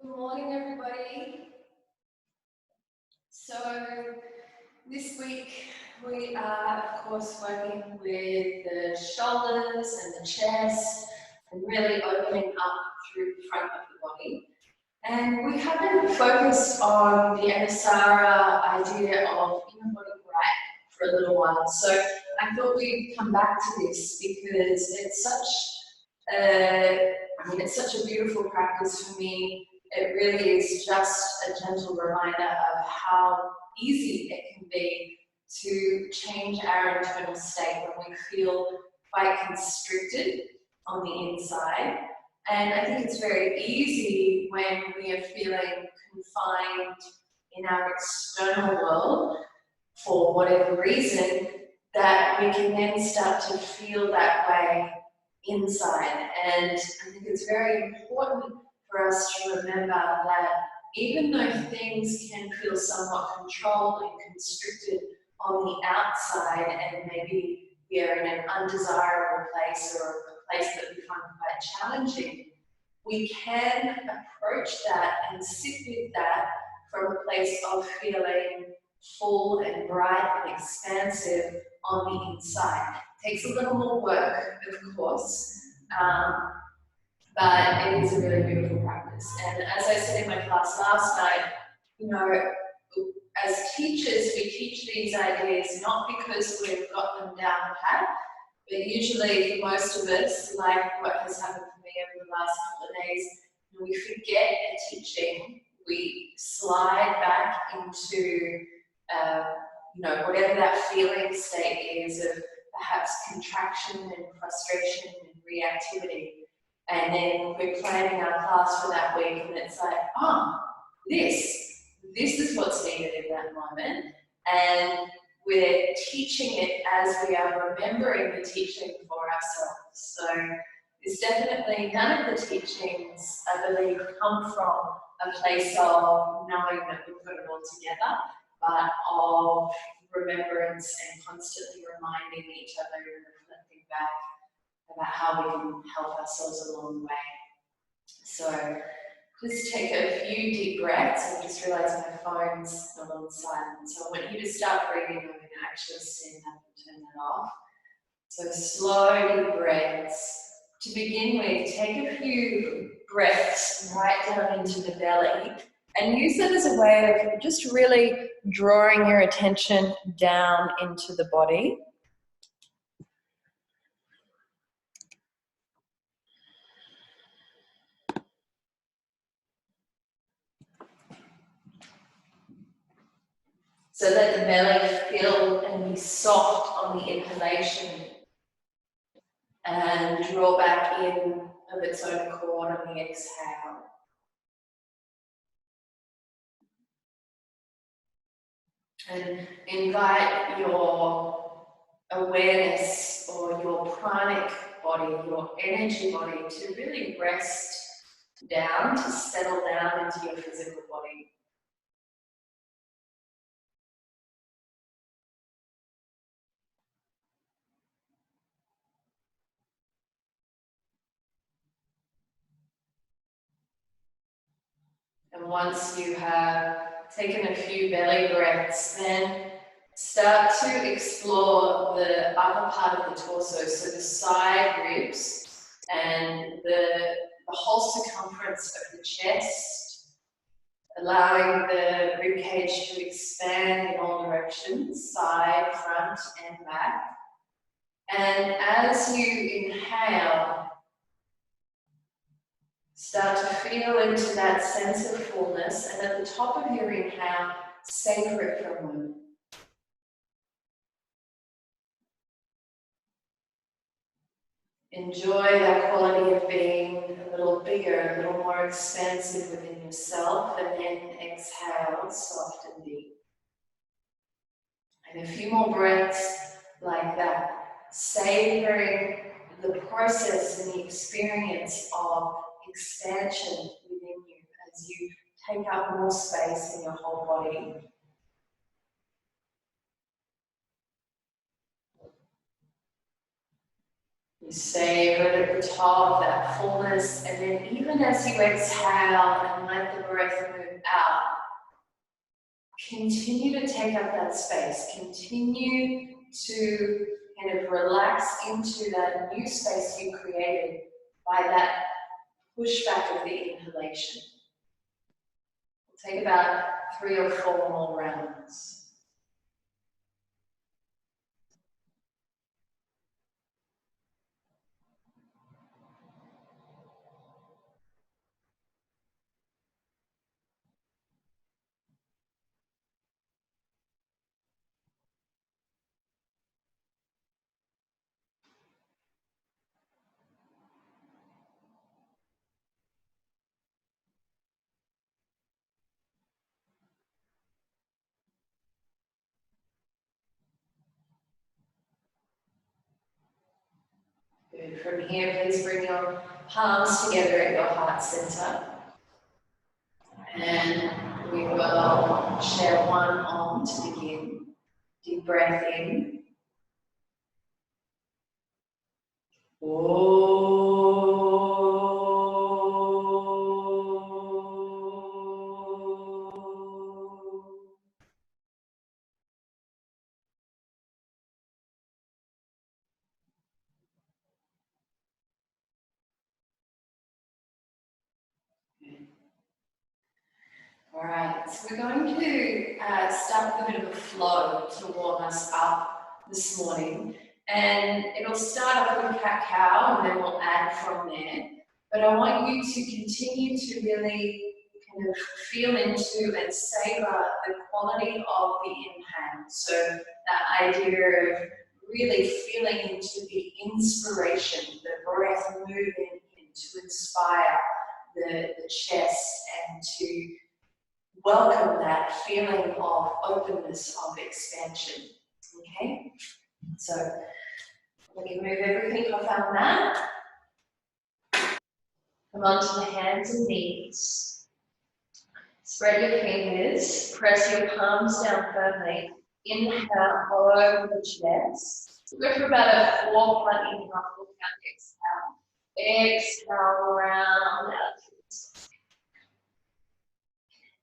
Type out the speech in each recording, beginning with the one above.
Good morning, everybody. So this week we are, of course, working with the shoulders and the chest and really opening up through the front of the body. And we haven't focused on the Anusara idea of inner body right for a little while. So I thought we'd come back to this because it's such a beautiful practice for me. It really is just a gentle reminder of how easy it can be to change our internal state when we feel quite constricted on the inside. And I think it's very easy when we are feeling confined in our external world for whatever reason that we can then start to feel that way inside. And I think it's very important for us to remember that even though things can feel somewhat controlled and constricted on the outside, and maybe we are in an undesirable place or a place that we find quite challenging, we can approach that and sit with that from a place of feeling full and bright and expansive on the inside. It takes a little more work, of course, but it is a really beautiful practice. And as I said in my class last night, as teachers, we teach these ideas not because we've got them down pat, but usually for most of us, like what has happened for me over the last couple of days, we forget a teaching, we slide back into whatever that feeling state is of perhaps contraction and frustration and reactivity. And then we're planning our class for that week and it's like, this is what's needed in that moment. And we're teaching it as we are remembering the teaching for ourselves. So it's definitely, none of the teachings, I believe, come from a place of knowing that we've got it all together, but of remembrance and constantly reminding each other and reflecting back about how we can help ourselves along the way. So just take a few deep breaths. I just realised my phone's not on silent. So I want you to start breathing. I'm going to actually stand up and turn that off. So slow deep breaths. To begin with, take a few breaths right down into the belly and use that as a way of just really drawing your attention down into the body. So let the belly fill and be soft on the inhalation and draw back in of its own accord on the exhale. And invite your awareness or your pranic body, your energy body, to really rest down, to settle down into your physical body. And once you have taken a few belly breaths, then start to explore the upper part of the torso, so the side ribs and the whole circumference of the chest, allowing the rib cage to expand in all directions, side, front, and back. And as you inhale, start to feel into that sense of fullness, and at the top of your inhale, savor it for a moment. Enjoy that quality of being a little bigger, a little more expansive within yourself, and then exhale, soft and deep. And a few more breaths like that, savoring the process and the experience of expansion within you as you take up more space in your whole body. You savor it at the top, that fullness, and then even as you exhale and let the breath move out, continue to take up that space. Continue to kind of relax into that new space you created by that pushback of the inhalation. We'll take about 3 or 4 more rounds. Good. From here, please bring your palms together at your heart center. And we will share one Om to begin. Deep breath in. All right, so we're going to start with a bit of a flow to warm us up this morning. And it'll start off with cat-cow, and then we'll add from there. But I want you to continue to really kind of feel into and savor the quality of the inhale. So that idea of really feeling into the inspiration, the breath moving in to inspire the chest and to welcome that feeling of openness, of expansion. Okay? So we can move everything off our mat. Come onto the hands and knees. Spread your fingers, press your palms down firmly. Inhale, over the chest. Go for about a 4-point inhale, 4-count exhale. Exhale, round out.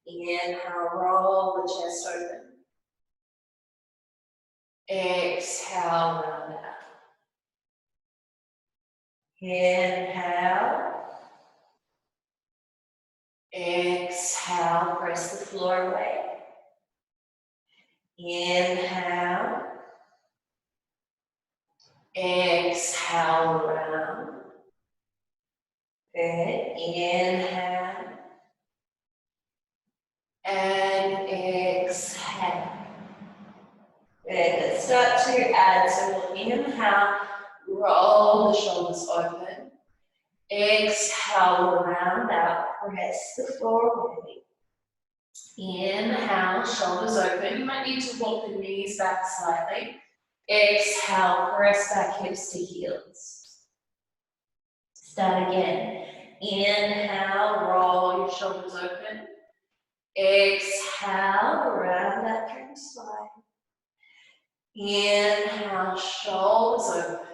Inhale, roll the chest open. Exhale, round out. Inhale. Exhale, press the floor away. Inhale. Exhale, round. Good. Inhale. And exhale. Good. Let's start to add. So we'll inhale, roll the shoulders open. Exhale, round out, press the floor away. Inhale, shoulders open. You might need to walk the knees back slightly. Exhale, press back hips to heels. Start again. Inhale, roll your shoulders open. Exhale, round out through the spine. Inhale, shoulders open.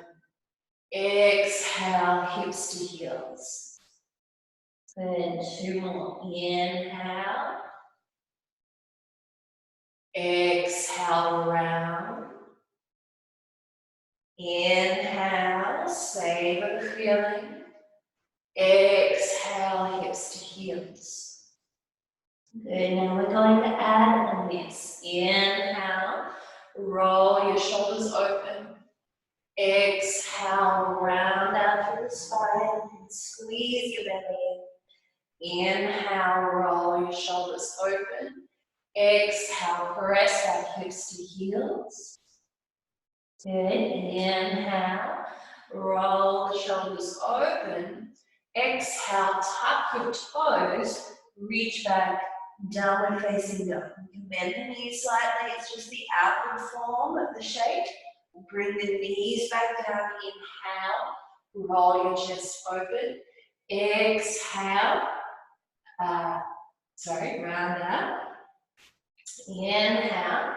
Exhale, hips to heels. Then 2 more. Inhale. Exhale, round. Inhale, savor the feeling. Exhale, hips to heels. Good, now we're going to add on this. Inhale, roll your shoulders open. Exhale, round out through the spine and squeeze your belly. Inhale, roll your shoulders open. Exhale, press back hips to heels. Good. Inhale, roll the shoulders open. Exhale, tuck your toes, reach back, downward facing dog. You can bend the knees slightly, it's just the outward form of the shape. Bring the knees back down, inhale, roll your chest open. Exhale, round out. Inhale,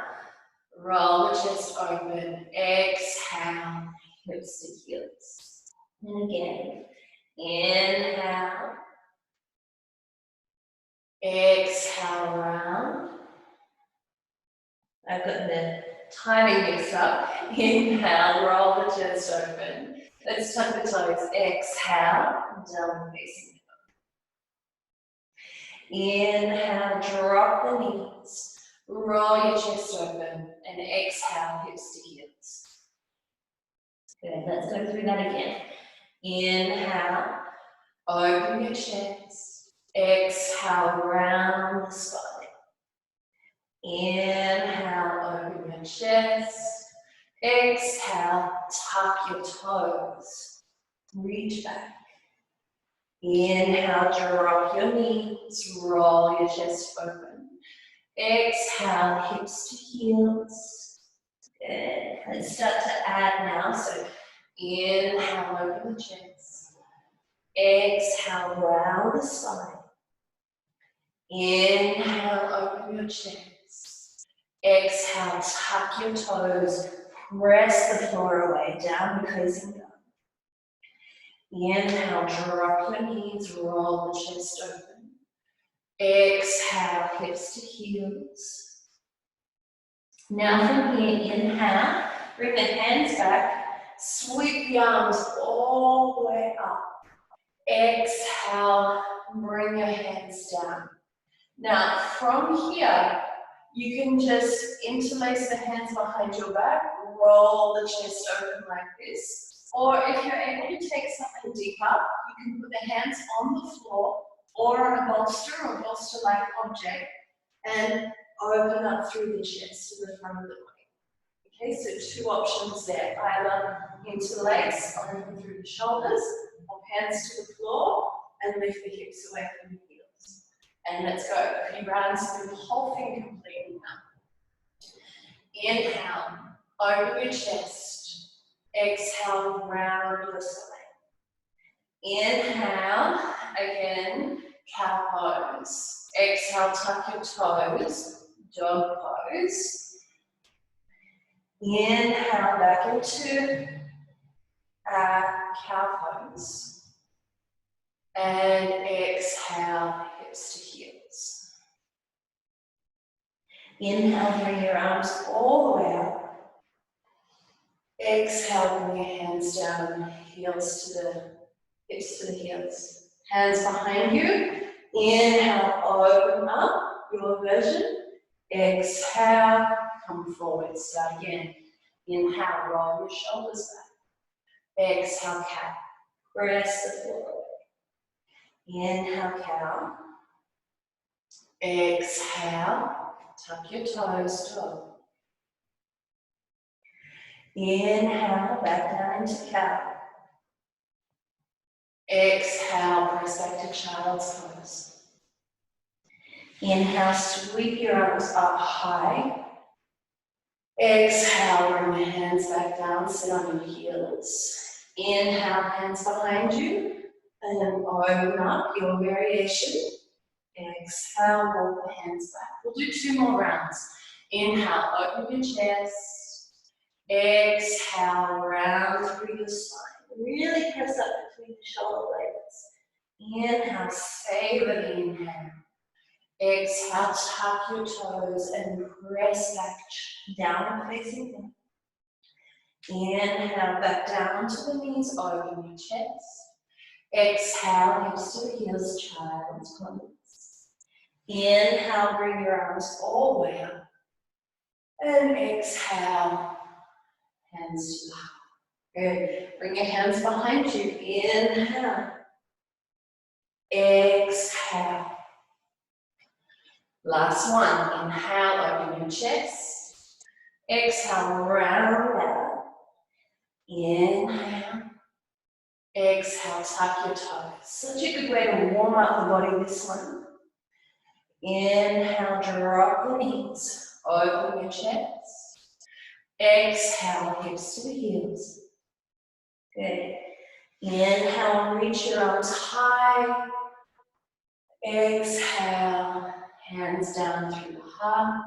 roll the chest open. Exhale, hips to heels. And again, inhale. Exhale, round. I've got the timing mix up. Inhale, roll the chest open. Let's tuck the toes. Exhale, down facing. Inhale, drop the knees. Roll your chest open. And exhale, hips to heels. Good, let's go through that again. Inhale, open your chest. Exhale, round the spine. Inhale, open your chest. Exhale, tuck your toes. Reach back. Inhale, drop your knees. Roll your chest open. Exhale, hips to heels. Good. Let's start to add now. So inhale, open the chest. Exhale, round the spine. Inhale, open your chest. Exhale, tuck your toes. Press the floor away, down facing dog. Inhale, drop your knees, roll the chest open. Exhale, hips to heels. Now from here, inhale, bring the hands back, sweep the arms all the way up. Exhale, bring your hands down. Now from here, you can just interlace the hands behind your back, roll the chest open like this. Or if you're able to take something deeper, you can put the hands on the floor or on a bolster or bolster-like object and open up through the chest to the front of the body. Okay, so two options there. Either interlace, open through the shoulders, or hands to the floor and lift the hips away from the heels. And let's go a few rounds through the whole thing completely now. Inhale, open your chest. Exhale, round your spine. Inhale, again, cow pose. Exhale, tuck your toes, dog pose. Inhale, back into cow pose. And exhale, hips to heels. Inhale, bring your arms all the way up. Exhale, bring your hands down, heels to the hips to the heels. Hands behind you. Inhale, open up your version. Exhale, come forward. Start again. Inhale, roll your shoulders back. Exhale, cow. Press the floor away. Inhale, cow. Exhale, tuck your toes, dog. Inhale, back down into cow. Exhale, press back to child's pose. Inhale, sweep your arms up high. Exhale, bring the hands back down, sit on your heels. Inhale, hands behind you, and then open up your variation. Exhale, walk the hands back. We'll do two more rounds. Inhale, open your chest. Exhale, round through your spine. Really press up between the shoulder blades. Inhale, savor the inhale. Exhale, tuck your toes and press back, down facing down. Inhale, back down to the knees, open your chest. Exhale, hips to the heels, child's pose. Inhale, bring your arms all the way up. And exhale, hands to the heart. Good. Bring your hands behind you. Inhale. Exhale. Last one. Inhale, open your chest. Exhale, round out. Inhale. Exhale, tuck your toes. Such a good way to warm up the body, this one. Inhale, drop the knees. Open your chest. Exhale, hips to the heels. Good. Inhale, reach your arms high. Exhale, hands down through the heart.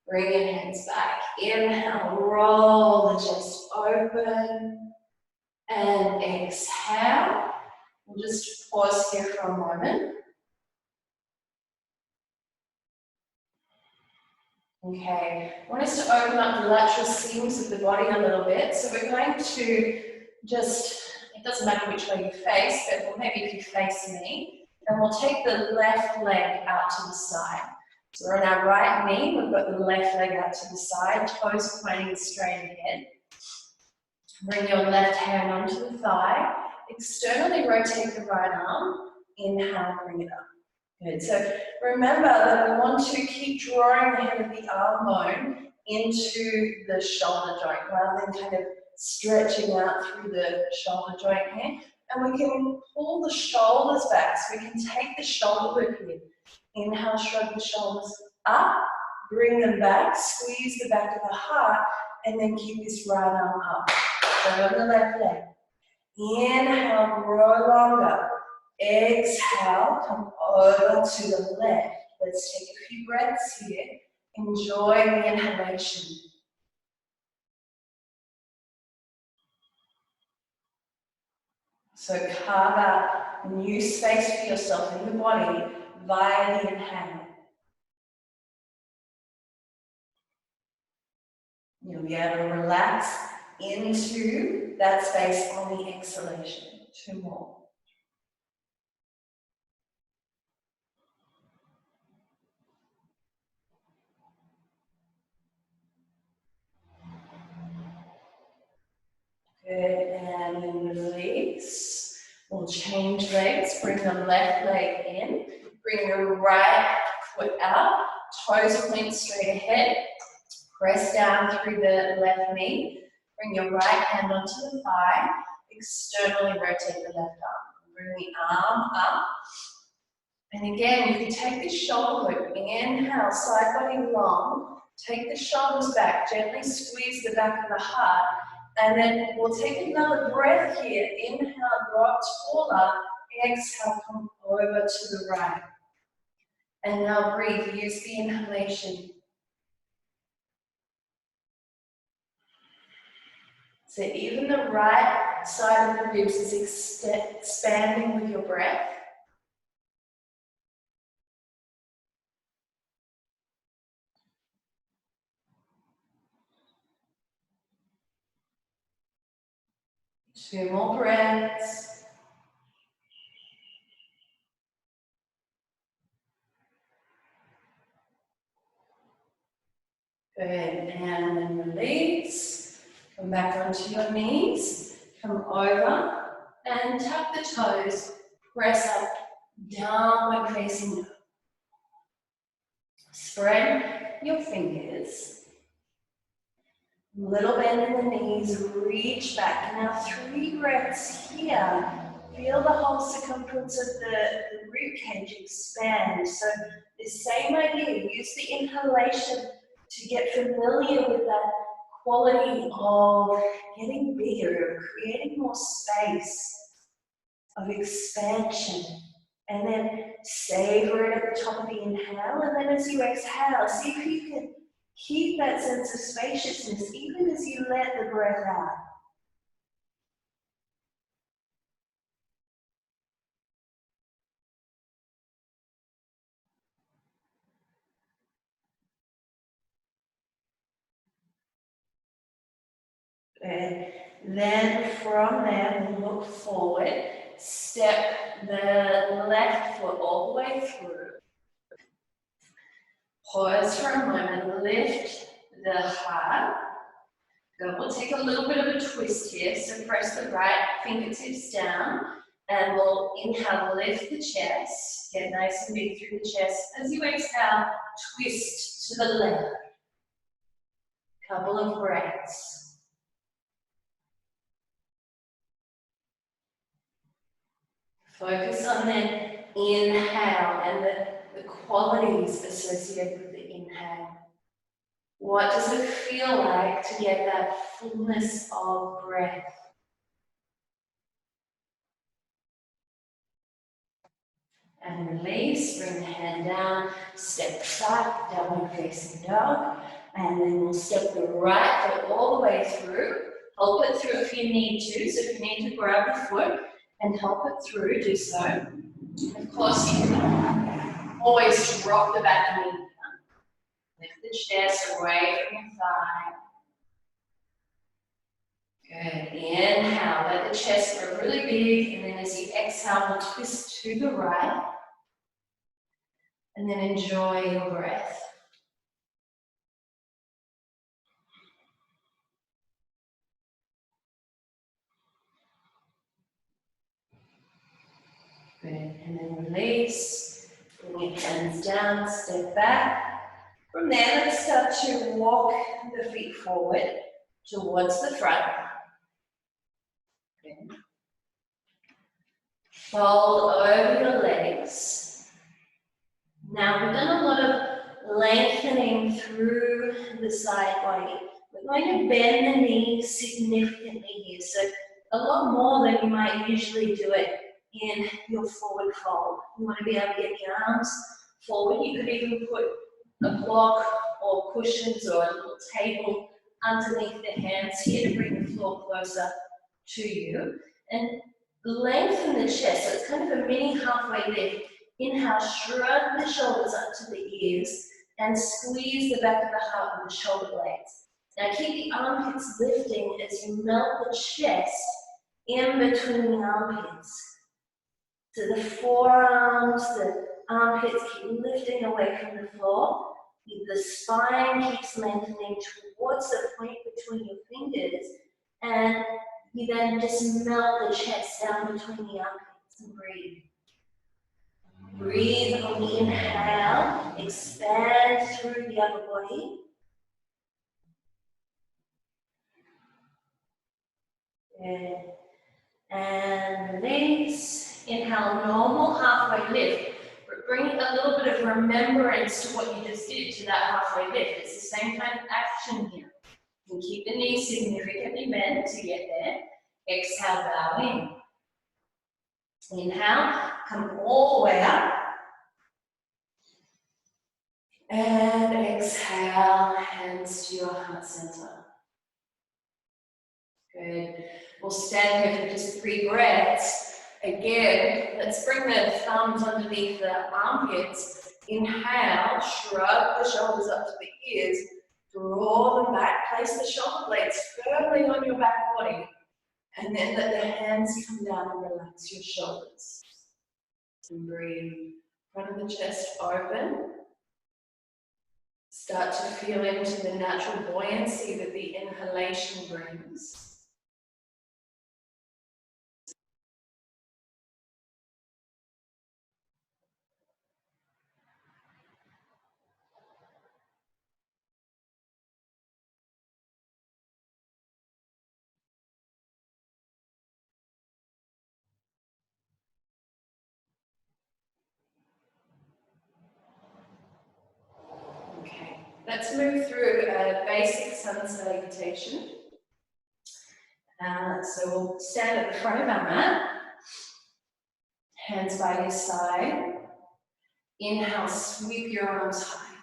Bring your hands back. Inhale, roll the chest open. And exhale. We'll just pause here for a moment. Okay, I want us to open up the lateral seams of the body a little bit. So we're going to just, it doesn't matter which way you face, but well, maybe if you face me, and we'll take the left leg out to the side. So we're on our right knee, we've got the left leg out to the side, toes pointing straight ahead. Bring your left hand onto the thigh, externally rotate the right arm, inhale, bring it up. Good, so remember that we want to keep drawing the head of the arm bone into the shoulder joint rather than kind of stretching out through the shoulder joint here. And we can pull the shoulders back, so we can take the shoulder loop here. Inhale, shrug the shoulders up, bring them back, squeeze the back of the heart, and then keep this right arm up. So on the left leg. Inhale, grow longer. Exhale, come over to the left. Let's take a few breaths here. Enjoy the inhalation. So carve out new space for yourself in the body via the inhale. You'll be able to relax into that space on the exhalation. 2 more. Good, and then release. We'll change legs, bring the left leg in, bring the right foot out, toes point straight ahead, press down through the left knee, bring your right hand onto the thigh, externally rotate the left arm. Bring the arm up, and again, you can take this shoulder loop, inhale, side body long, take the shoulders back, gently squeeze the back of the heart, and then we'll take another breath here. Inhale, grow up taller. Exhale, come over to the right. And now breathe, use the inhalation. So even the right side of the ribs is expanding with your breath. Two more breaths. Good, and then release. Come back onto your knees. Come over and tuck the toes. Press up, downward facing dog. Spread your fingers. Little bend in the knees, reach back. Now 3 breaths here. Feel the whole circumference of the rib cage expand. So the same idea, use the inhalation to get familiar with that quality of getting bigger, of creating more space, of expansion. And then savor it at the top of the inhale, and then as you exhale, see if you can keep that sense of spaciousness even as you let the breath out. And then from there, we'll look forward, step the left foot all the way through. Pause for a moment, lift the heart. Good. We'll take a little bit of a twist here, so press the right fingertips down, and we'll inhale, lift the chest, get nice and big through the chest. As you exhale, twist to the left. Couple of breaths. Focus on the inhale and the qualities associated with the inhale. What does it feel like to get that fullness of breath? And release, bring the hand down, step back, downward facing dog, and then we'll step the right foot all the way through, Help it through if you need to. So if you need to grab the foot and help it through, do so. Of course, you can always drop the back knee. Lift the chest away from your thigh. Good. Inhale, let the chest grow really big, and then as you exhale, we'll twist to the right. And then enjoy your breath. Good. And then release. Bring your hands down, step back. From there, let's start to walk the feet forward towards the front. Good. Fold over your legs. Now we've done a lot of lengthening through the side body. We're going to bend the knees significantly here, so a lot more than you might usually do it in your forward fold. You want to be able to get your arms forward. You could even put a block or cushions or a little table underneath the hands here to bring the floor closer to you. And lengthen the chest, so it's kind of a mini halfway lift. Inhale, shrug the shoulders up to the ears and squeeze the back of the heart with the shoulder blades. Now keep the armpits lifting as you melt the chest in between the armpits. So the forearms, the armpits keep lifting away from the floor. The spine keeps lengthening towards the point between your fingers, and you then just melt the chest down between the armpits and breathe. Breathe on the inhale, expand through the upper body. Good. And release. Inhale, normal halfway lift. But bring a little bit of remembrance to what you just did, to that halfway lift. It's the same kind of action here. You can keep the knees significantly bent to get there. Exhale, bow in. Inhale, come all the way up. And exhale, hands to your heart center. Good. We'll stand here for just 3 breaths. Again, let's bring the thumbs underneath the armpits. Inhale, shrug the shoulders up to the ears. Draw them back. Place the shoulder blades firmly on your back body. And then let the hands come down and relax your shoulders. And breathe. Front of the chest open. Start to feel into the natural buoyancy that the inhalation brings. Okay, let's move through a basic sun salutation. So we'll stand at the front of our mat, hands by your side. Inhale, sweep your arms high.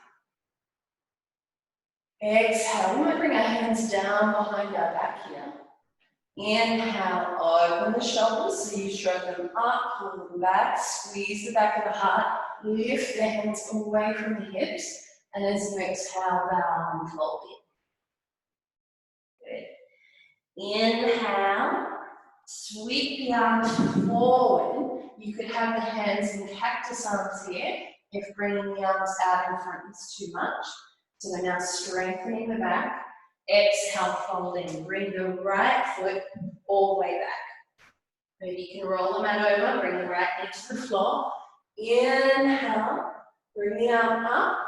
Exhale, we might bring our hands down behind our back here. Inhale, open the shoulders, so you shrug them up, pull them back, squeeze the back of the heart, lift the hands away from the hips, and as you exhale, bow and fold in. Good. Inhale, sweep the arms forward. You could have the hands in cactus arms here, if bringing the arms out in front is too much. So we're now strengthening the back. Exhale, fold in. Bring the right foot all the way back. Maybe you can roll the mat over, bring the right knee to the floor. Inhale, bring the arm up.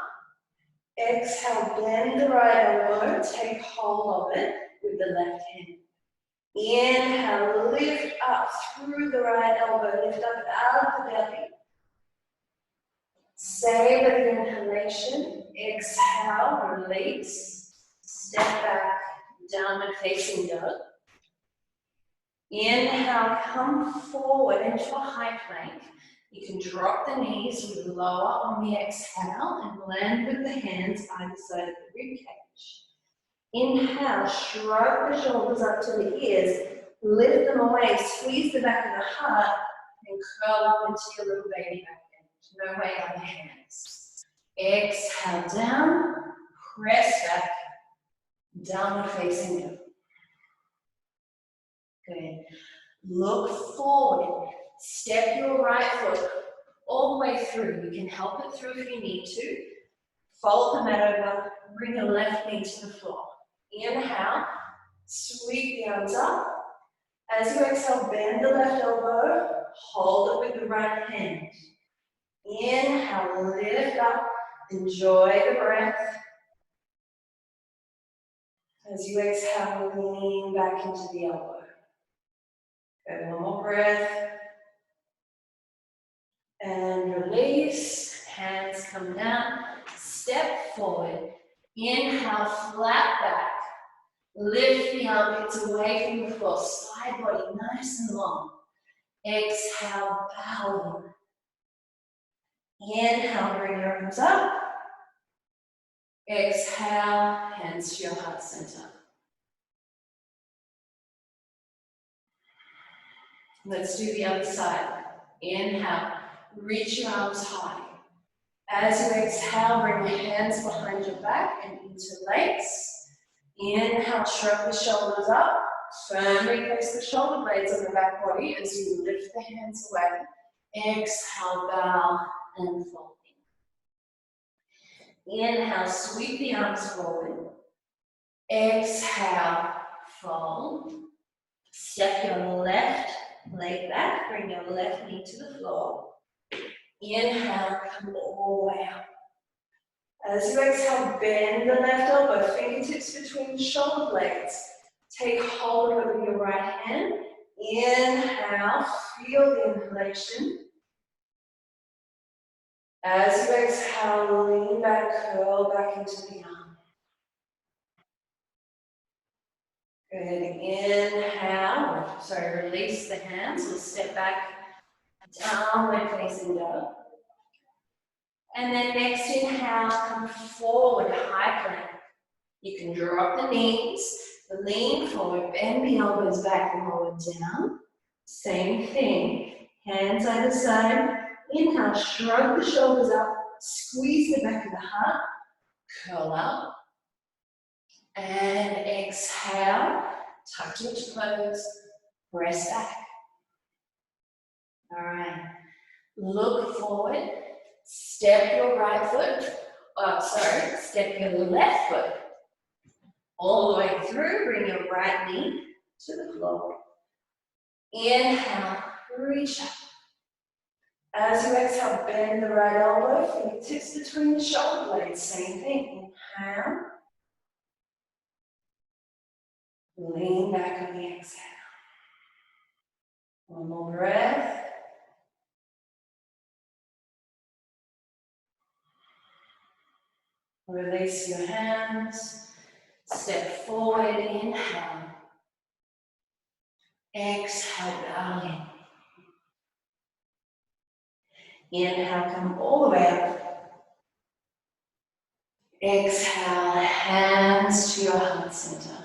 Exhale, bend the right elbow, take hold of it with the left hand. Inhale, lift up through the right elbow, lift up out of the belly. Savor the inhalation. Exhale, release. Step back, downward facing dog. Inhale, come forward into a high plank. You can drop the knees with lower on the exhale and land with the hands either side of the rib cage. Inhale, shrug the shoulders up to the ears, lift them away, squeeze the back of the heart, and curl up into your little baby back bend. No weight on the hands. Exhale down, press back, downward facing dog. Good. Look forward. Step your right foot all the way through. You can help it through if you need to. Fold the mat over, bring your left knee to the floor. Inhale, sweep the arms up. As you exhale, bend the left elbow, hold it with the right hand. Inhale, lift up, enjoy the breath. As you exhale, lean back into the elbow. Good, one more breath. And release, hands come down, step forward. Inhale, flat back. Lift the armpits away from the floor, side body nice and long. Exhale, bow in. Inhale, bring your arms up. Exhale, hands to your heart center. Let's do the other side. Inhale, reach your arms high. As you exhale, bring your hands behind your back and interlace. Inhale, shrug the shoulders up. Firmly place the shoulder blades on the back body as you lift the hands away. Exhale, bow and fold in. Inhale, sweep the arms forward. Exhale, fold. Step your left leg back, bring your left knee to the floor. Inhale, come all the way up. As you exhale, bend the left elbow, fingertips between the shoulder blades. Take hold of it with your right hand. Inhale, feel the inhalation. As you exhale, lean back, curl back into the arm. Good. Inhale, release the hands. We'll step back, downward facing dog. And then next inhale, come forward, high plank. You can drop the knees, lean forward, bend the elbows back and lower down. Same thing, hands either side. Inhale, shrug the shoulders up, squeeze the back of the heart, curl up. And exhale, tuck your toes, press back. All right, look forward, step your right foot, step your left foot all the way through, bring your right knee to the floor. Inhale, reach up. As you exhale, bend the right elbow, fingertips between the shoulder blades, same thing. Inhale. Lean back on the exhale. One more breath. Release your hands. Step forward, inhale. Exhale, bow in. Inhale, come all the way up. Exhale, hands to your heart center.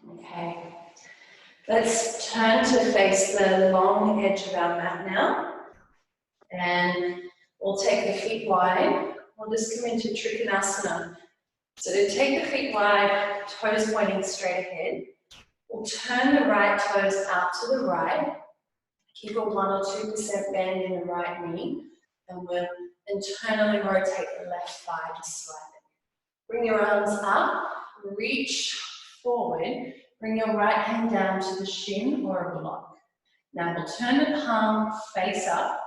Okay. Let's turn to face the long edge of our mat now. And we'll take the feet wide. We'll just come into Trikonasana. So to take the feet wide, toes pointing straight ahead. We'll turn the right toes out to the right. Keep a 1 or 2% bend in the right knee. And we'll internally rotate the left thigh just slightly. Bring your arms up, reach forward. Bring your right hand down to the shin or a block. Now we'll turn the palm face up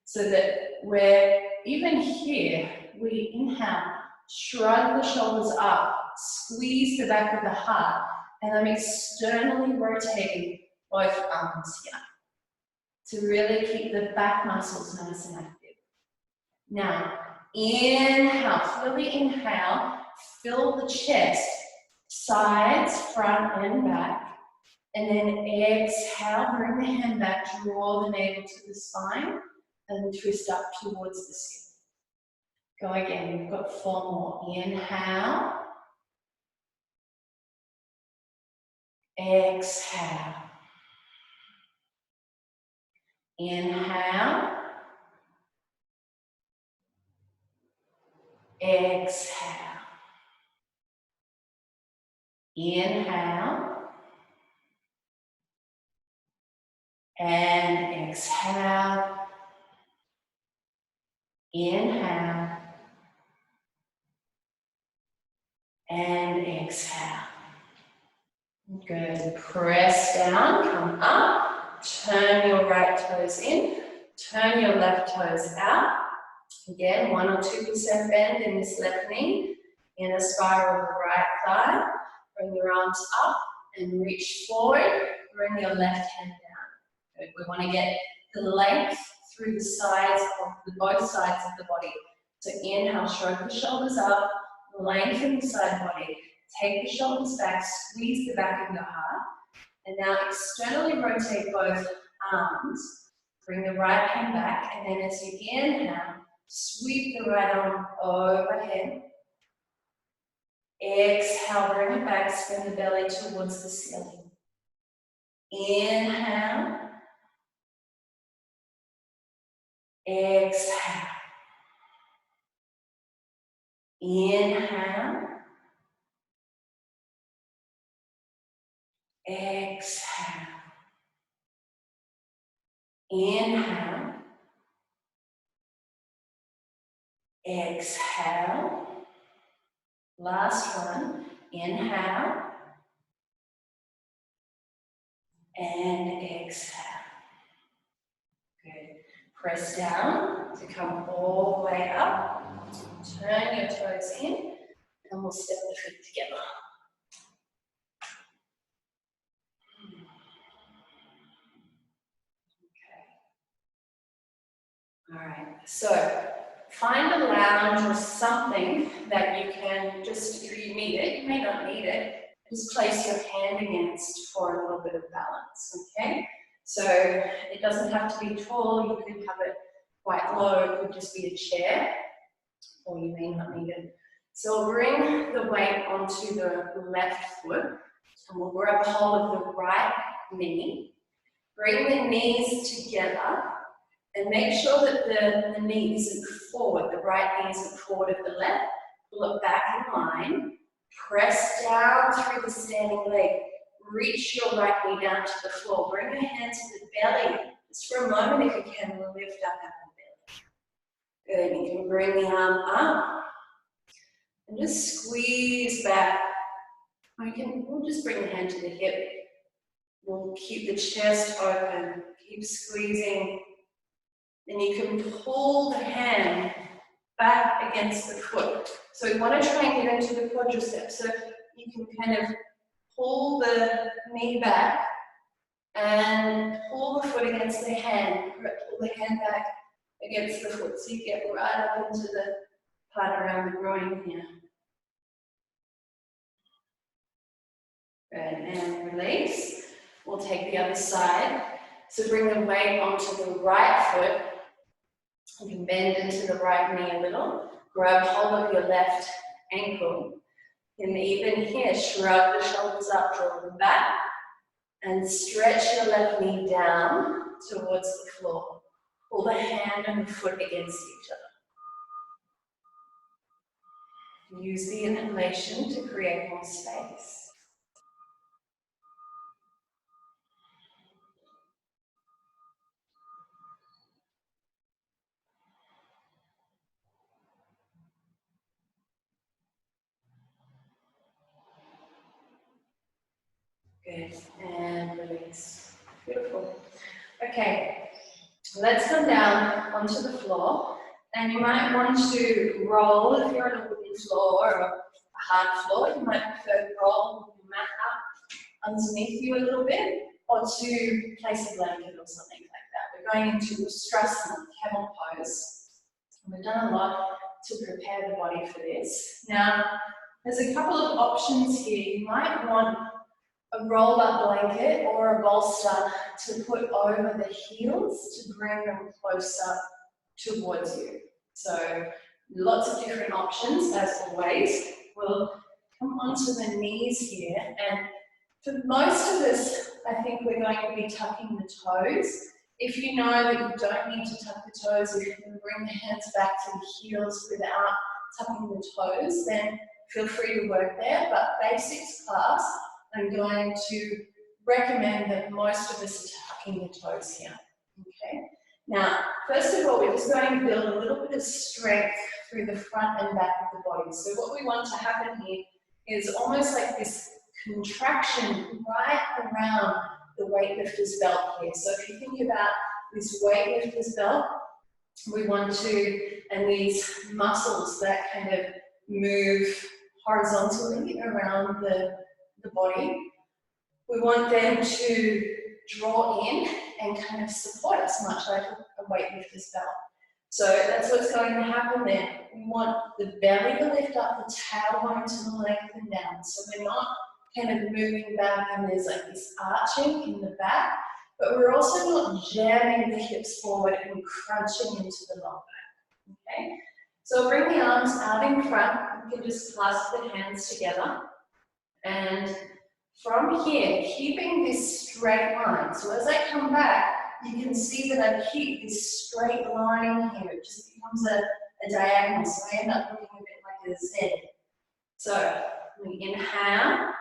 so that we're even here. We inhale, shrug the shoulders up, squeeze the back of the heart, and I'm externally rotating both arms here to really keep the back muscles nice and active. Now, inhale, fully inhale, fill the chest, sides, front and back, and then exhale, bring the hand back, draw the navel to the spine, and twist up towards the skin. Go again, we've got 4 more. Inhale. Exhale. Inhale. Exhale. Inhale. And exhale. Inhale. And exhale. Good. Press down, come up. Turn your right toes in. Turn your left toes out. Again, 1 or 2% bend in this left knee. Inner spiral of the right thigh. Bring your arms up and reach forward. Bring your left hand down. Good. We want to get the length through the sides of both sides of the body. So inhale, stroke the shoulders up, lengthen the side body. Take the shoulders back, squeeze the back of your heart. And now externally rotate both arms. Bring the right hand back, and then as you inhale, sweep the right arm overhead. Exhale, bring it back, spin the belly towards the ceiling. Inhale. Exhale. Inhale. Exhale. Inhale. Exhale. Last one. Inhale. And exhale. Good. Press down to come all the way up. Turn your toes in, and we'll step the feet together. Okay. All right. So find a lounge or something that you can just, if you need it, you may not need it, just place your hand against for a little bit of balance, okay? So it doesn't have to be tall, you could have it quite low, it could just be a chair, or you may not need it. So we'll bring the weight onto the left foot, and we'll grab hold of the right knee. Bring the knees together, and make sure that the knee isn't forward, the right knee isn't forward of the left. Pull it back in line. Press down through the standing leg. Reach your right knee down to the floor. Bring your hand to the belly. Just for a moment, if you can, we'll lift up at the belly. Good. You can bring the arm up and just squeeze back. We'll just bring the hand to the hip. We'll keep the chest open. Keep squeezing. Then you can pull the hand back against the foot. So we want to try and get into the quadriceps. So you can kind of pull the knee back and pull the foot against the hand. Pull the hand back against the foot. So you get right up into the part around the groin here. Good. And release. We'll take the other side. So bring the weight onto the right foot. You can bend into the right knee a little. Grab hold of your left ankle. And even here, shrug the shoulders up, draw them back. And stretch your left knee down towards the floor. Pull the hand and the foot against each other. Use the inhalation to create more space. Good, and release. Beautiful. Okay, let's come down onto the floor, and you might want to roll if you're on a wooden floor or a hard floor. You might prefer to roll your mat up underneath you a little bit, or to place a blanket or something like that. We're going into Ustrasana, camel pose. We've done a lot to prepare the body for this. Now, there's a couple of options here. You might want a roll-up blanket or a bolster to put over the heels to bring them closer towards you. So Lots of different options, as always. We'll come onto the knees here, and for most of us, I think we're going to be tucking the toes. If you know that you don't need to tuck the toes, if you can bring the hands back to the heels without tucking the toes, then feel free to work there. But basics class, I'm going to recommend that most of us are tucking the toes here. Okay. Now, first of all, we're just going to build a little bit of strength through the front and back of the body. So what we want to happen here is almost like this contraction right around the weightlifter's belt here. So if you think about this weightlifter's belt, we want to, and these muscles that kind of move horizontally around the body, we want them to draw in and kind of support us, much like a weightlifter's belt. So that's what's going to happen there. We want the belly to lift up, the tailbone to lengthen down. So we're not kind of moving back and there's like this arching in the back, but we're also not jamming the hips forward and crunching into the lower back. Okay? So bring the arms out in front. You can just clasp the hands together. And from here, keeping this straight line. So as I come back, you can see that I keep this straight line here. It just becomes a diagonal, so I end up looking a bit like a Z. So we inhale,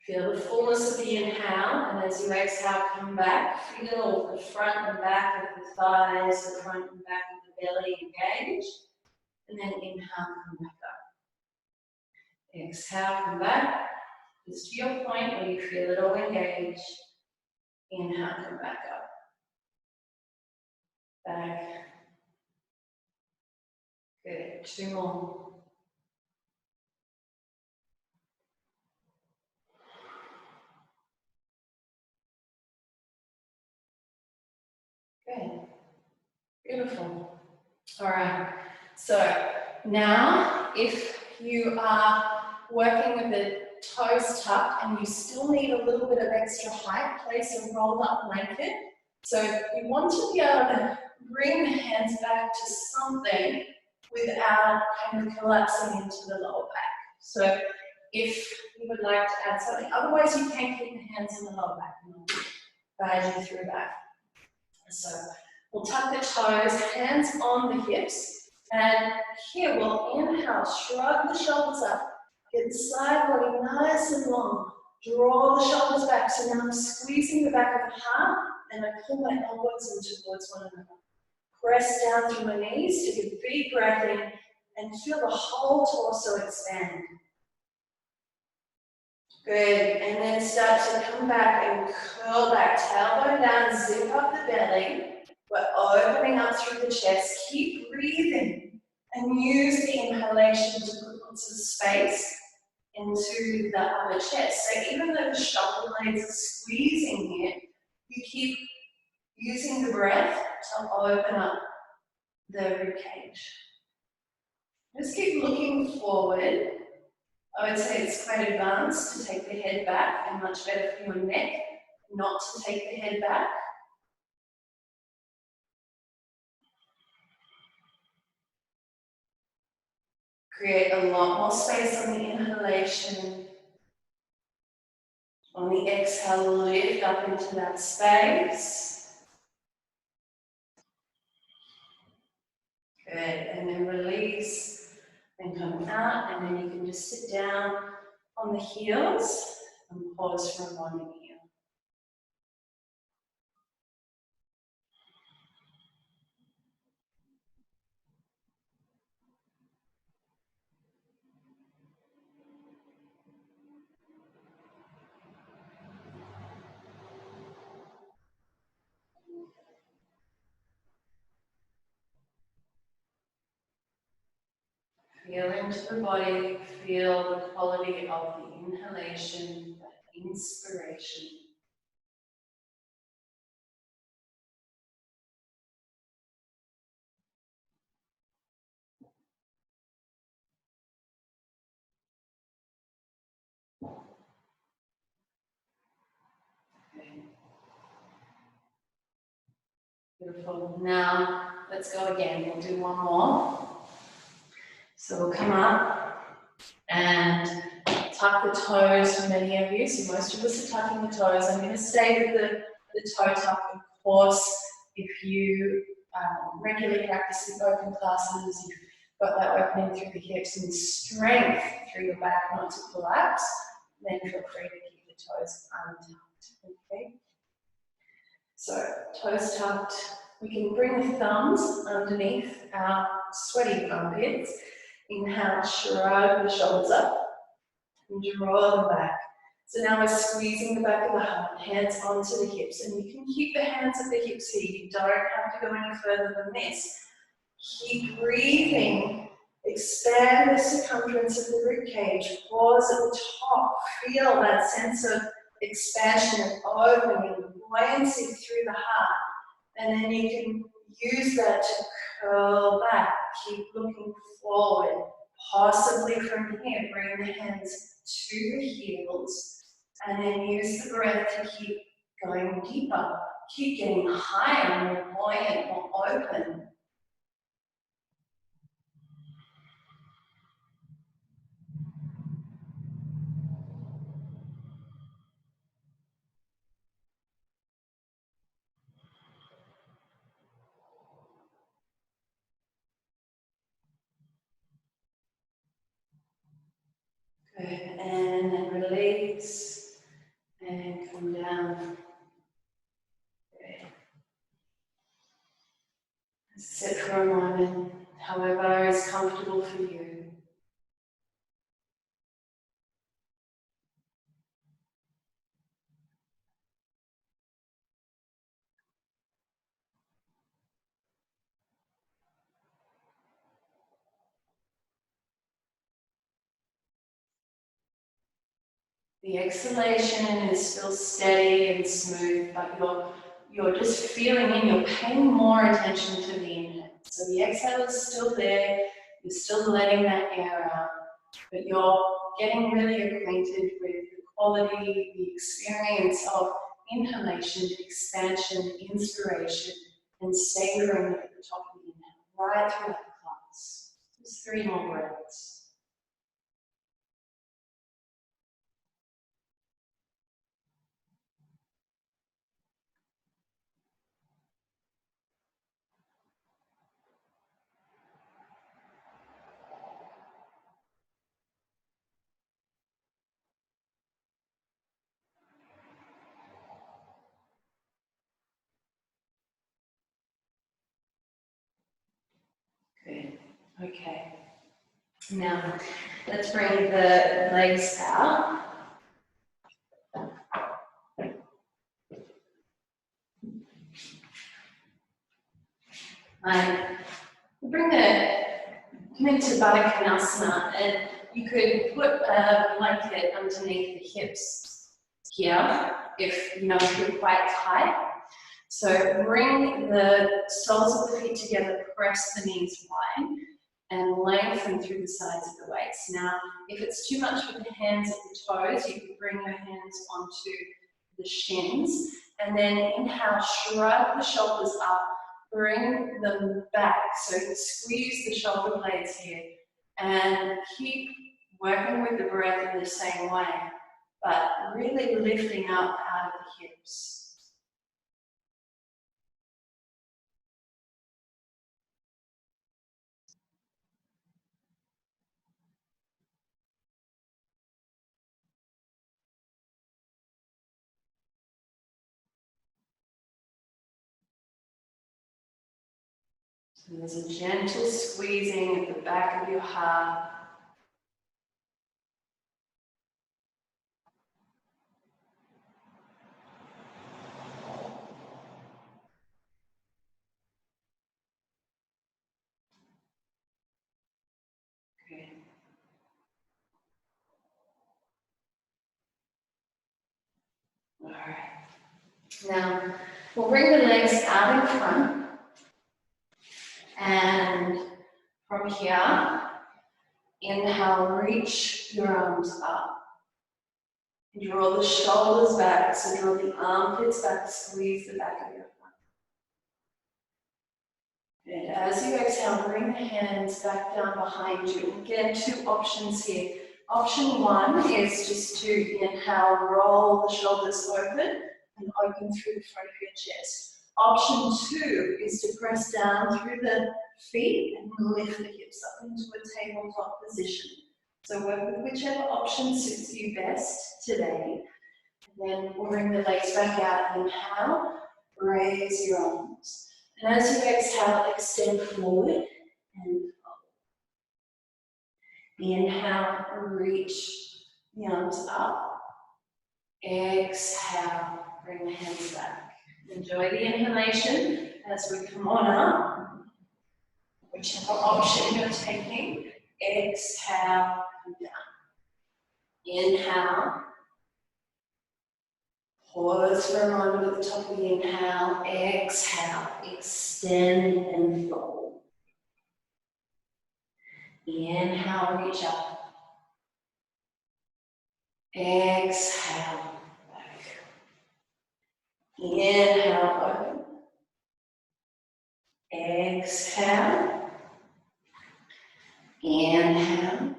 feel the fullness of the inhale, and as you exhale, come back, feel the front and back of the thighs, the front and back of the belly engage, and then inhale, come back up. Exhale, come back, just to your point where you feel it all engage. Inhale, come back up. Back. Good. 2 more. Good. Beautiful. All right. So now, if you are working with the toes tucked and you still need a little bit of extra height, place a rolled up blanket. So you want to be able to bring the hands back to something without kind of collapsing into the lower back. So if you would like to add something, otherwise you can keep the hands in the lower back and I'll guide you through that. So we'll tuck the toes, hands on the hips, and here we'll inhale, shrug the shoulders up, get the side body nice and long, draw the shoulders back. So now I'm squeezing the back of the heart and I pull my elbows in towards one another. Press down through my knees, take a big breath in and feel the whole torso expand. Good, and then start to come back and curl back, tailbone down, zip up the belly. We're opening up through the chest. Keep breathing and use the inhalation to put lots of space into the upper chest. So even though the shoulder blades are squeezing here, you keep using the breath to open up the ribcage. Just keep looking forward. I would say it's quite advanced to take the head back and much better for your neck not to take the head back. Create a lot more space on the inhalation. On the exhale, lift up into that space. Good, and then release and come out, and then you can just sit down on the heels and pause for a moment here. Feel into the body, feel the quality of the inhalation, that inspiration. Okay. Beautiful. Now, let's go again. We'll do one more. So we'll come up and tuck the toes for many of you. So most of us are tucking the toes. I'm going to stay with the toe tuck. Of course, if you regularly practice with open classes, you've got that opening through the hips and strength through your back not to collapse, then feel free to keep the toes untucked. Okay? So toes tucked. We can bring the thumbs underneath our sweaty armpits. Inhale, shrug the shoulders up and draw them back. So now we're squeezing the back of the heart, hands onto the hips, and you can keep the hands at the hips here. You don't have to go any further than this. Keep breathing. Expand the circumference of the rib cage. Pause at the top. Feel that sense of expansion and opening and buoyancy through the heart. And then you can use that to curl back. Keep looking forward. Possibly from here, bring the hands to the heels. And then use the breath to keep going deeper. Keep getting higher, more buoyant, more open. Good, and then release, and come down. Good. Sit for a moment, however is comfortable for you. The exhalation is still steady and smooth, but you're just feeling in, you're paying more attention to the inhale. So the exhale is still there, you're still letting that air out, but you're getting really acquainted with the quality, the experience of inhalation, expansion, inspiration, and savoring at the top of the inhale, right throughout the class. Just 3 more breaths. Good. Okay. Now, let's bring the legs out. Come into Baddha Konasana, and you could put a blanket underneath the hips here if you know you're quite tight. So bring the soles of the feet together, press the knees wide, and lengthen through the sides of the waist. Now, if it's too much with the hands at the toes, you can bring your hands onto the shins, and then inhale, shrug the shoulders up, bring them back. So squeeze the shoulder blades here, and keep working with the breath in the same way, but really lifting up out of the hips. So there's a gentle squeezing at the back of your heart. Okay. All right. Now, we'll bring the legs out in front. And from here, inhale, reach your arms up. Draw the shoulders back, so draw the armpits back, squeeze the back of your thigh. And as you exhale, bring the hands back down behind you. Again, two options here. Option one is just to inhale, roll the shoulders open and open through the front of your chest. Option two is to press down through the feet and lift the hips up into a tabletop position. So work with whichever option suits you best today. And then we'll bring the legs back out. Inhale, raise your arms. And as you exhale, extend forward and inhale, reach the arms up. Exhale, bring the hands back. Enjoy the inhalation as we come on up. Whichever option you're taking, exhale, come down. Inhale. Pause for a moment at the top of the inhale. Exhale, extend and fold. Inhale, reach up. Exhale, back. Inhale, open. Exhale. Inhale.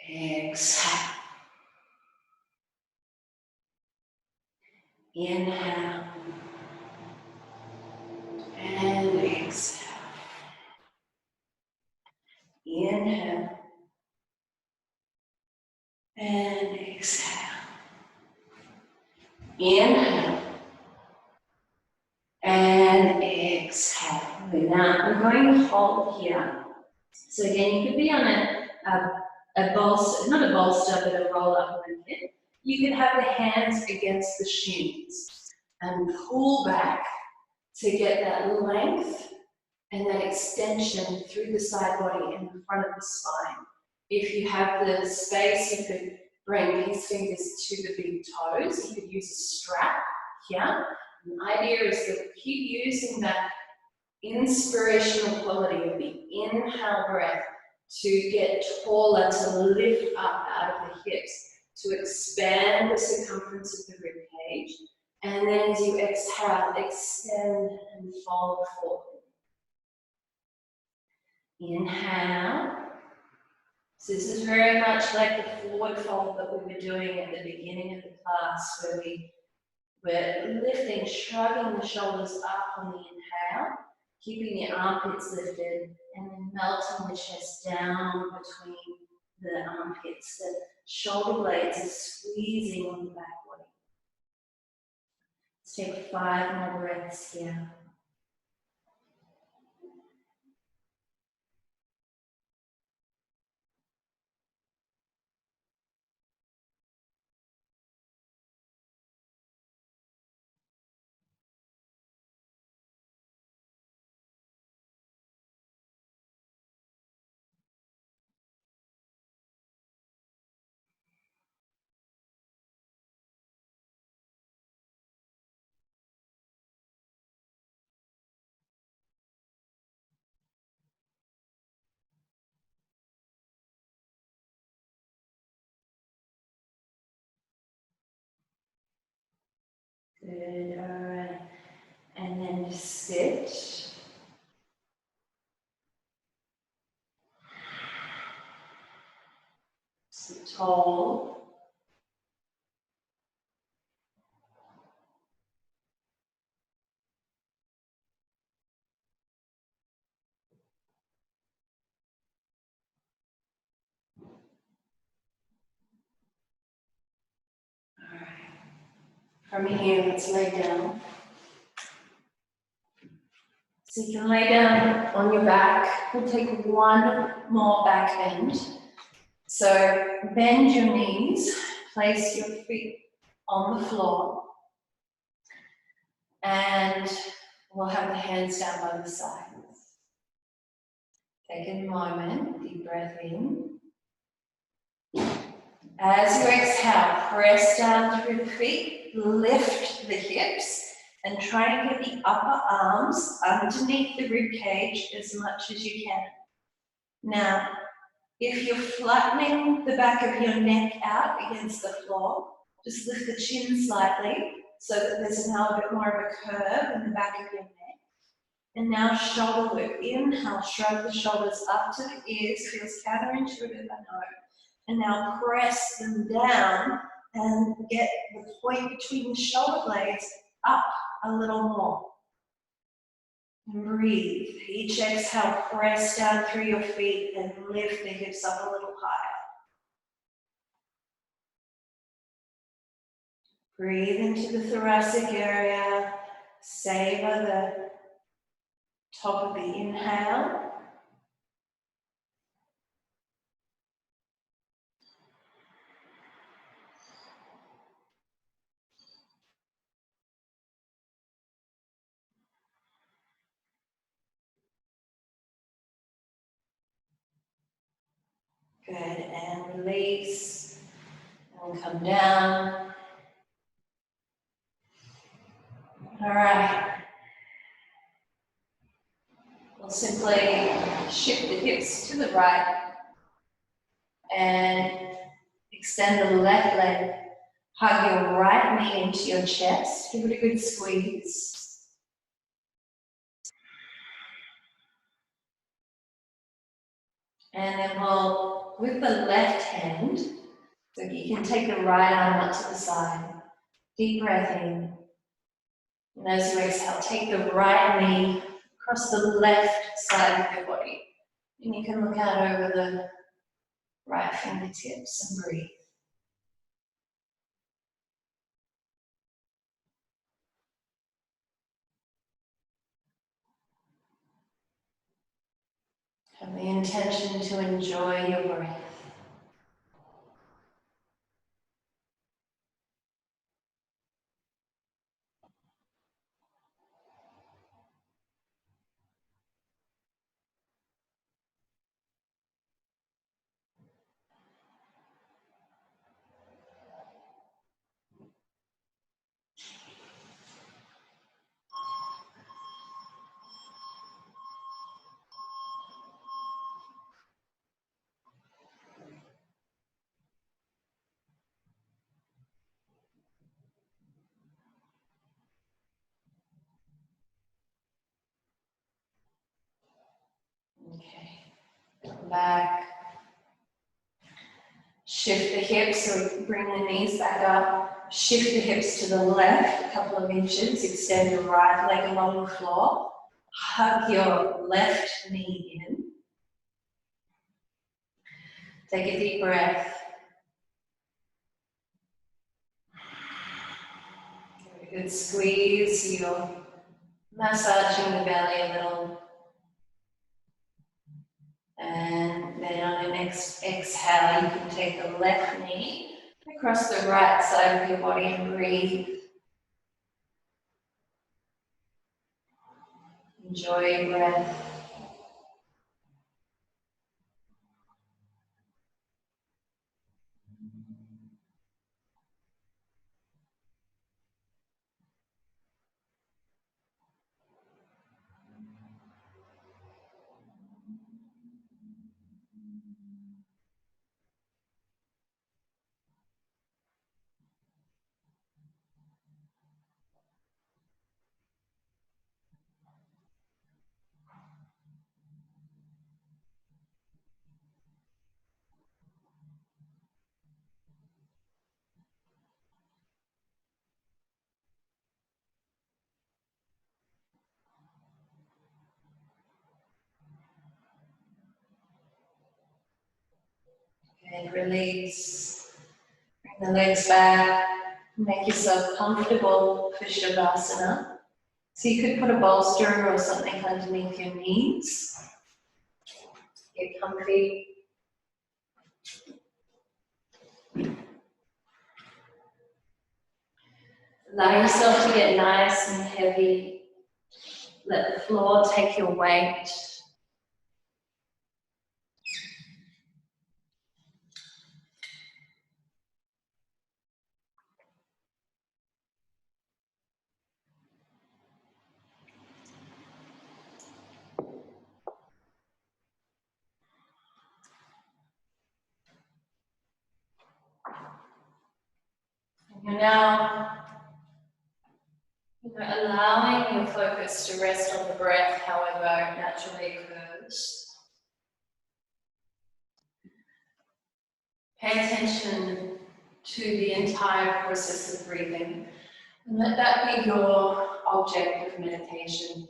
Exhale. Inhale. And exhale. Inhale. And exhale. Inhale. And exhale. Now I'm going to hold here. So again, you could be on a bolster, not a bolster, but a roll-up blanket. You could have the hands against the shins and pull back to get that length and that extension through the side body and the front of the spine. If you have the space, you could bring these fingers to the big toes. You could use a strap here. The idea is that keep using that inspirational quality of the inhale breath to get taller, to lift up out of the hips, to expand the circumference of the rib cage. And then as you exhale, extend and fold forward. Inhale. So this is very much like the forward fold that we were doing at the beginning of the class, where we're lifting, shrugging the shoulders up on the inhale, keeping the armpits lifted, and then melting the chest down between the armpits. The shoulder blades are squeezing on the back body. Let's take 5 more breaths here. Good, all right. And then just sit. Sit tall. All right. From here, let's lay down. So you can lay down on your back. We'll take one more back bend. So bend your knees, place your feet on the floor, and we'll have the hands down by the sides. Take a moment, deep breath in. As you exhale, press down through the feet, lift the hips, and try and get the upper arms underneath the rib cage as much as you can. Now, if you're flattening the back of your neck out against the floor, just lift the chin slightly so that there's now a bit more of a curve in the back of your neck. And now shoulder work. Inhale, shrug the shoulders up to the ears, feels counterintuitive, I know. And now press them down and get the point between the shoulder blades up a little more. And breathe. Each exhale, press down through your feet and lift the hips up a little higher. Breathe into the thoracic area. Savor the top of the inhale. Good, and release, and come down. All right. We'll simply shift the hips to the right and extend the left leg. Hug your right knee into your chest. Give it a good squeeze. And then we'll, with the left hand, so you can take the right arm up to the side. Deep breath in. And as you exhale, take the right knee across the left side of your body. And you can look out over the right fingertips and breathe. Have the intention to enjoy your breath. Okay, come back. Shift the hips, so bring the knees back up. Shift the hips to the left a couple of inches. Extend your right leg along the floor. Hug your left knee in. Take a deep breath. Give it a good squeeze, so you're massaging the belly a little. And then on the next exhale, you can take the left knee across the right side of your body and breathe. Enjoy your breath. And release. Bring the legs back. Make yourself comfortable for Shavasana. So you could put a bolster or something underneath your knees. Get comfy. Allow yourself to get nice and heavy. Let the floor take your weight. And you're now Allowing your focus to rest on the breath, however it naturally occurs. Pay attention to the entire process of breathing, and let that be your object of meditation.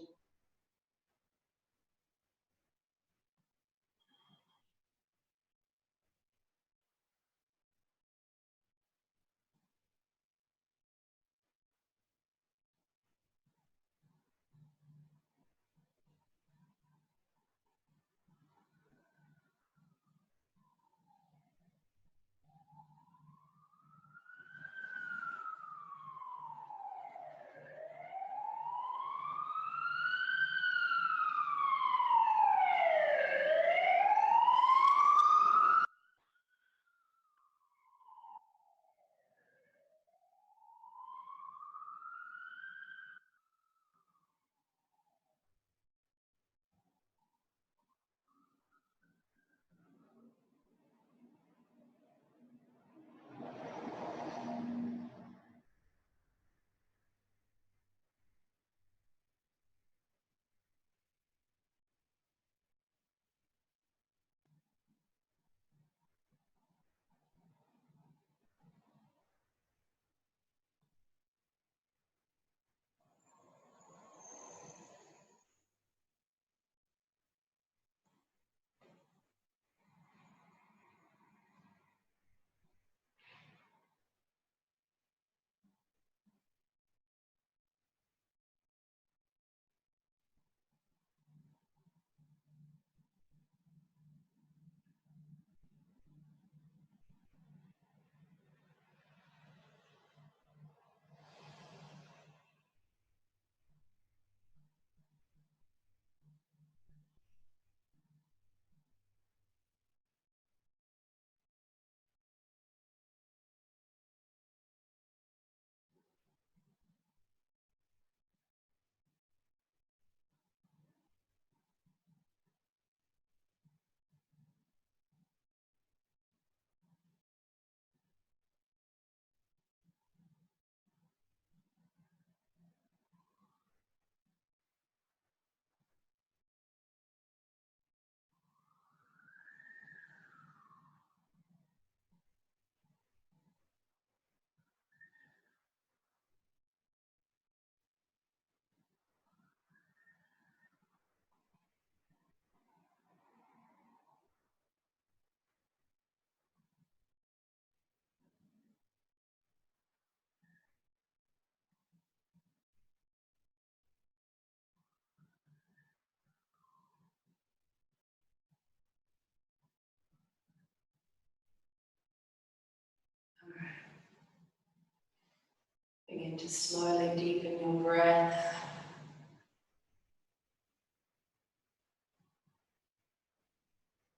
Begin to slowly deepen your breath.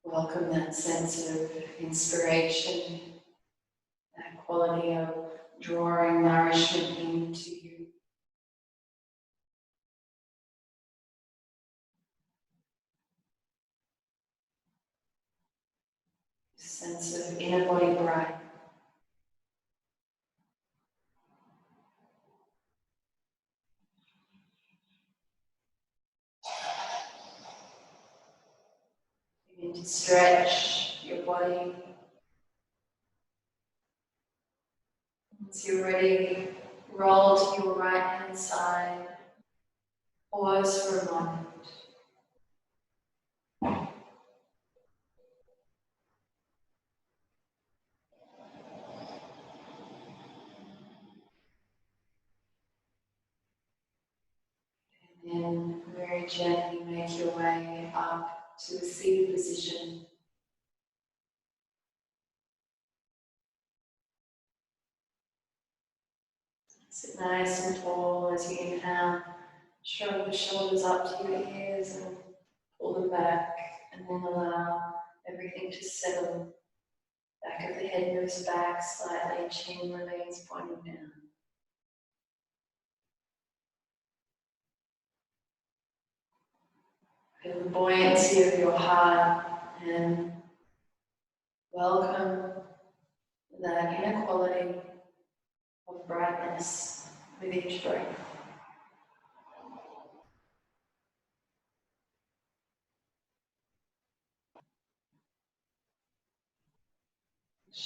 Welcome that sense of inspiration, that quality of drawing nourishment into you. Sense of inner body bright. Begin to stretch your body. Once you're ready, roll to your right hand side. Pause for a moment. And then very gently make your way up to a seated position. Sit nice and tall as you inhale. Shrug the shoulders up to your ears and pull them back, and then allow everything to settle. Back of the head moves back slightly, chin remains pointing down. Feel the buoyancy of your heart and welcome that inner quality of brightness with each breath.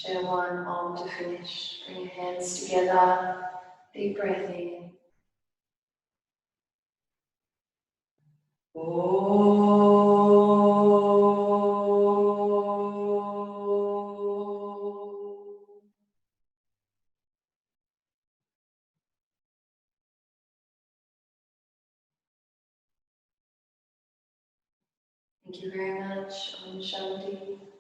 Share one arm to finish. Bring your hands together. Deep breath in. Thank you very much. Om Shanti.